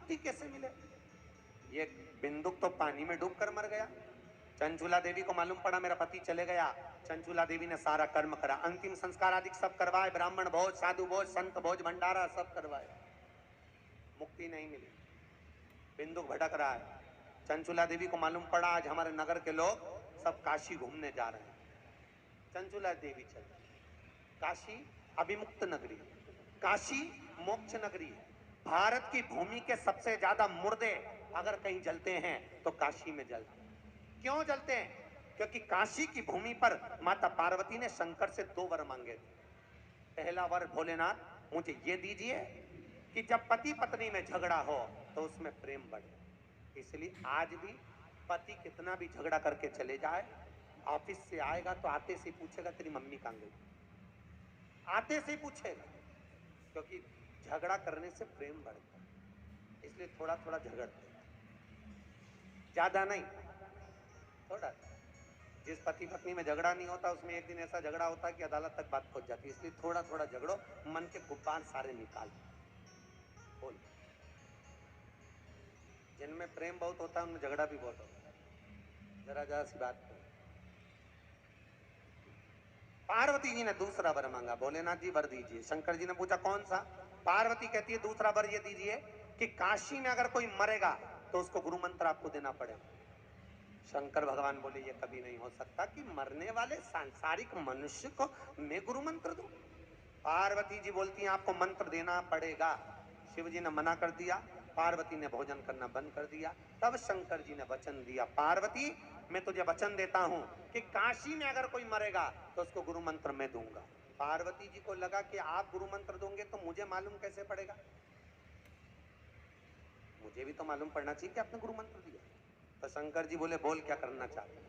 मुक्ति कैसे मिले? ये बिंदुक तो पानी में डूब कर मर गया। चंचुला देवी को मालूम पड़ा मेरा पति चले गया। चंचुला देवी ने सारा कर्म करा, अंतिम संस्कार आदि सब करवाए, ब्राह्मण भोज, साधु भोज, संत भोज, भंडारा सब करवाए, मुक्ति नहीं मिली। बिंदुक भटक रहा है। चंचुला देवी को मालूम पड़ा आज हमारे नगर के लोग सब काशी घूमने जा रहे हैं। चंचुला देवी चली। काशी अभिमुक्त नगरी, काशी मोक्ष नगरी है। भारत की भूमि के सबसे ज्यादा मुर्दे अगर कहीं जलते हैं तो काशी में जलते हैं। क्यों जलते हैं? क्योंकि काशी की भूमि पर माता पार्वती ने शंकर से 2 वर मांगे थे। पहला वर, भोलेनाथ मुझे ये दीजिए कि जब पति पत्नी में झगड़ा हो तो उसमें प्रेम बढ़े। इसलिए आज भी पति कितना भी झगड़ा करके चले जाए, ऑफिस से आएगा तो आते से पूछेगा तेरी मम्मी कहां गई, आते से पूछेगा, क्योंकि झगड़ा करने से प्रेम बढ़ता है। इसलिए थोड़ा थोड़ा झगड़ते, ज्यादा नहीं, थोड़ा। जिस पति पत्नी में झगड़ा नहीं होता उसमें एक दिन ऐसा झगड़ा होता है कि अदालत तक बात पहुंच जाती है। इसलिए थोड़ा थोड़ा झगड़ो, मन के गुब्बार सारे निकाल बोल। जिनमें प्रेम बहुत होता है उनमें झगड़ा भी बहुत होता है। जरा जरा सी बात करो। पार्वती जी ने दूसरा वर मांगा, भोलेनाथ जी वर दीजिए। शंकर जी ने पूछा कौन सा? पार्वती कहती है दूसरा वर ये दीजिए कि काशी में अगर कोई मरेगा तो उसको गुरु मंत्र आपको देना पड़ेगा। शंकर भगवान बोले ये कभी नहीं हो सकता कि मरने वाले सांसारिक मनुष्य को मैं गुरु मंत्र दूं। पार्वती जी बोलती हैं आपको मंत्र देना पड़ेगा। शिव जी ने मना कर दिया, पार्वती ने भोजन करना बंद कर दिया। तब शंकर जी ने वचन दिया, पार्वती मैं तुझे वचन देता हूं कि काशी में अगर कोई मरेगा तो उसको गुरु मंत्र मैं दूंगा। पार्वती जी को लगा कि आप गुरु मंत्र दोगे तो मुझे मालूम कैसे पड़ेगा, मुझे भी तो मालूम पड़ना चाहिए कि आपने गुरु मंत्र दिया। तो शंकर जी बोले बोल क्या करना चाहते हैं?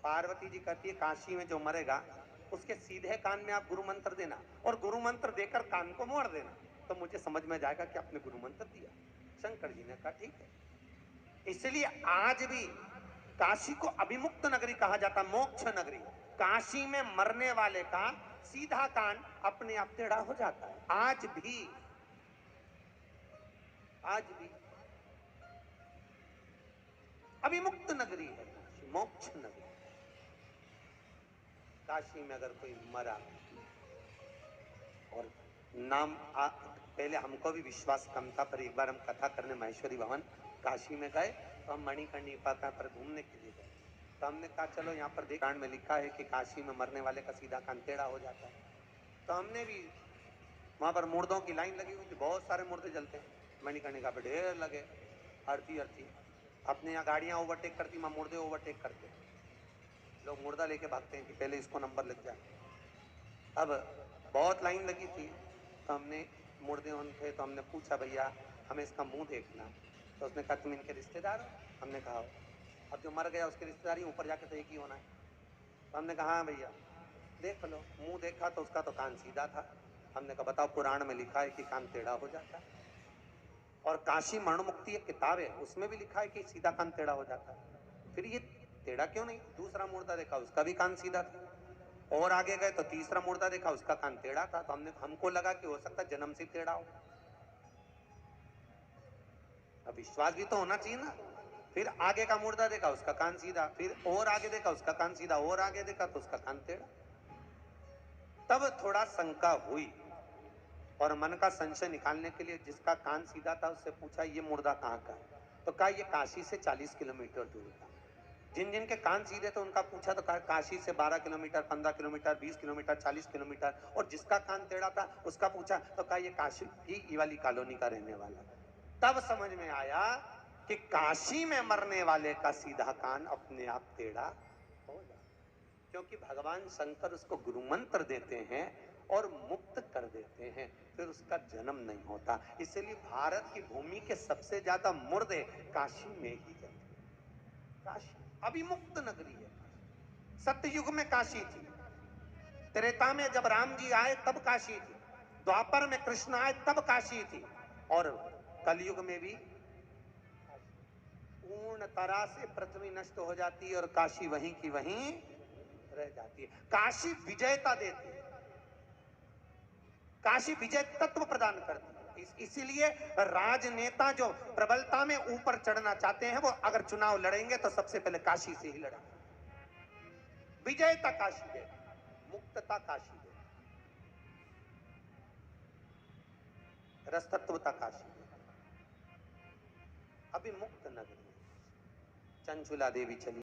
पार्वती जी कहती है काशी में जो मरेगा उसके सीधे कान में आप गुरु मंत्र देना और गुरु मंत्र देकर कान को मोड़ देना, तो मुझे समझ में जाएगा कि आपने गुरु मंत्र दिया। शंकर जी ने कहा ठीक है। इसलिए आज भी काशी को अभिमुक्त नगरी कहा जाता, मोक्ष नगरी। काशी में मरने वाले का सीधा कान अपने आप टेढ़ा हो जाता है। आज भी, आज भी अभिमुक्त नगरी है काशी, मोक्ष नगरी। काशी में अगर कोई मरा और पहले हमको भी विश्वास कम था, पर एक बार हम कथा करने महेश्वरी भवन काशी में गए तो हम मणिकर्णिका पर घूमने के लिए गए। तो हमने कहा चलो यहाँ पर कांड में लिखा है कि काशी में मरने वाले का सीधा कान टेढ़ा हो जाता है। तो हमने भी वहां पर मुर्दों की लाइन लगी हुई थी, बहुत सारे मुर्दे जलते हैं, मणिकर्णिका पे ढेर लगे, अर्थी अर्थी। अपने यहाँ गाड़ियां ओवरटेक करती, वहां मुर्दे ओवरटेक करते, लोग मुर्दा लेके भागते हैं कि पहले इसको नंबर लग जाए। अब बहुत लाइन लगी थी तो हमने, मुर्दे उन थे तो हमने पूछा भैया हमें इसका मुंह देखना। तो उसने कहा तुम इनके रिश्तेदार हो? हमने कहा हो। अब जो मर गया उसके रिश्तेदारी ऊपर जाके तो एक ही होना है। तो हमने कहा हाँ भैया देख लो। मुंह देखा तो उसका तो कान सीधा था। हमने कहा बताओ पुराण में लिखा है कि कान टेढ़ा हो जाता है, और काशी मरण मुक्ति एक किताब है उसमें भी लिखा है कि सीधा कान टेढ़ा हो जाता है, फिर ये टेढ़ा क्यों नहीं? दूसरा मुर्दा देखा उसका भी कान सीधा था, और आगे गए तो तीसरा मुर्दा देखा उसका कान टेढ़ा था। तो हमको लगा कि हो सकता है जन्म से टेढ़ा हो। अब विश्वास भी तो होना चाहिए ना। फिर आगे का मुर्दा देखा उसका कान सीधा, फिर और आगे देखा उसका कान सीधा, और आगे देखा तो उसका कान टेढ़ा। तब थोड़ा शंका हुई और मन का संशय निकालने के लिए जिसका कान सीधा था उससे पूछा ये मुर्दा कहाँ का है? तो कहा ये काशी से 40 किलोमीटर दूर का। जिन जिन के कान सीधे थे उनका पूछा तो कहा काशी से 12 किलोमीटर, 15 किलोमीटर, 20 किलोमीटर, 40 किलोमीटर। और जिसका कान टेढ़ा था उसका पूछा तो कहा ये काशी की ये वाली कॉलोनी का रहने वाला। तब समझ में आया कि काशी में मरने वाले का सीधा कान अपने आप टेढ़ा हो जाता, क्योंकि भगवान शंकर उसको गुरु मंत्र देते हैं और मुक्त कर देते हैं, फिर उसका जन्म नहीं होता। इसलिए भारत की भूमि के सबसे ज्यादा मुर्दे काशी में ही जलते। काशी अभिमुक्त नगरी है। सत्ययुग में काशी थी, त्रेता में जब राम जी आए तब काशी थी, द्वापर में कृष्ण आए तब काशी थी, और कलयुग में भी पूर्ण तरह से पृथ्वी नष्ट हो जाती है और काशी वहीं की वहीं रह जाती है। काशी विजयता देती है, काशी विजय तत्व प्रदान करती है। इसीलिए राजनेता जो प्रबलता में ऊपर चढ़ना चाहते हैं, वो अगर चुनाव लड़ेंगे तो सबसे पहले काशी से ही लड़ेंगे। विजयता काशी दे, मुक्तता काशी दे, रसतत्वता काशी दे। अभी मुक्त नगरी चंचुला देवी चली।